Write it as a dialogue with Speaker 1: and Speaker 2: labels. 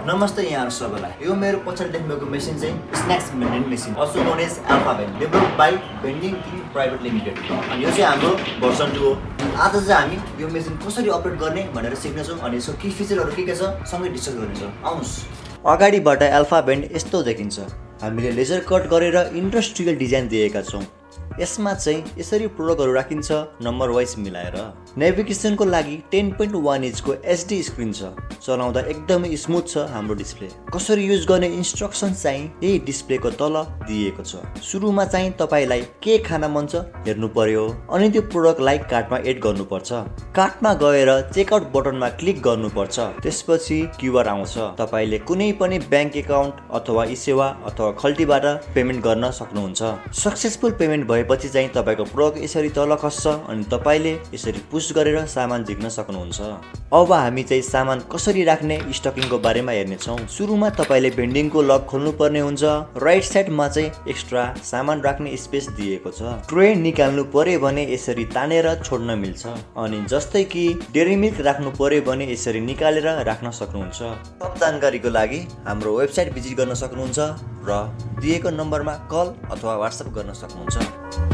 Speaker 1: नमस्ते यहाँ सबैलाई। यो मेरो पछाडि देख्नुभएको मेसिन चाहिँ snacks vending machine, also known as alpha vend, develop by vending king private limited. अनि यो चाहिँ हाम्रो भर्सन 2 हो। आज चाहिँ हामी यो मेसिन कसरी अपरेट गर्ने भनेर सिक्नेछौँ अनि यसको के फिचरहरू के छ सँगै डिस्कस गर्नेछौँ। आउनुहोस्। अगाडिबाट अल्फा भेन्ड यस्तो देखिन्छ। हामीले लेजर कट गरेर इन्डस्ट्रियल डिजाइन दिएका छौँ। यसमा चाहिँ यसरी प्रोडक्टहरू राखिन्छ नम्बर वाइज मिलाएर। नेभिगेसनको लागि 10.1 इन्चको एचडी स्क्रिन छ। चलाउँदा एकदमै स्मुथ छ हाम्रो डिस्प्ले। कसरी युज गर्ने इन्स्ट्रक्सन चाहिँ यही डिस्प्लेको तल दिएको छ। सुरुमा चाहिँ तपाईलाई के खान मन छ हेर्नु पर्यो अनि त्यो प्रोडक्टलाई कार्टमा एड गर्नुपर्छ। कार्टमा गएर चेकआउट बटनमा क्लिक गर्नुपर्छ। त्यसपछि क्यूआर आउँछ। तपाईले कुनै पनि ब्याङ्क एकाउन्ट अथवा ई-सेवा अथवा खल्टीबाट पेमेन्ट गर्न सक्नुहुन्छ। सक्सेसफुल पेमेन्ट भएपछि चाहिँ तपाईको प्रोडक्ट यसरी तल खस्छ अनि तपाईले यसरी पुश गरेर सामान झिक्न सक्नुहुन्छ। अब हामी चाहिँ सामान कसरी राख्ने स्टकिङको बारेमा हेर्नेछौँ। सुरुमा तपाईले भेन्डिङको लक खोल्नु पर्ने हुन्छ। राइट साइडमा चाहिँ एक्स्ट्रा सामान राख्ने स्पेस दिएको छ। ट्रे निकाल्नु पर्यो भने यसरी तानेर छोड्न मिल्छ। अनि जस्तै कि डेरी मिल्क राख्नु पर्यो भने यसरी निकालेर राख्न सक्नुहुन्छ। थप जानकारीको लागि हाम्रो वेबसाइट भिजिट गर्न सक्नुहुन्छ र दिएको नम्बरमा कल अथवा व्हाट्सएप गर्न सक्नुहुन्छ।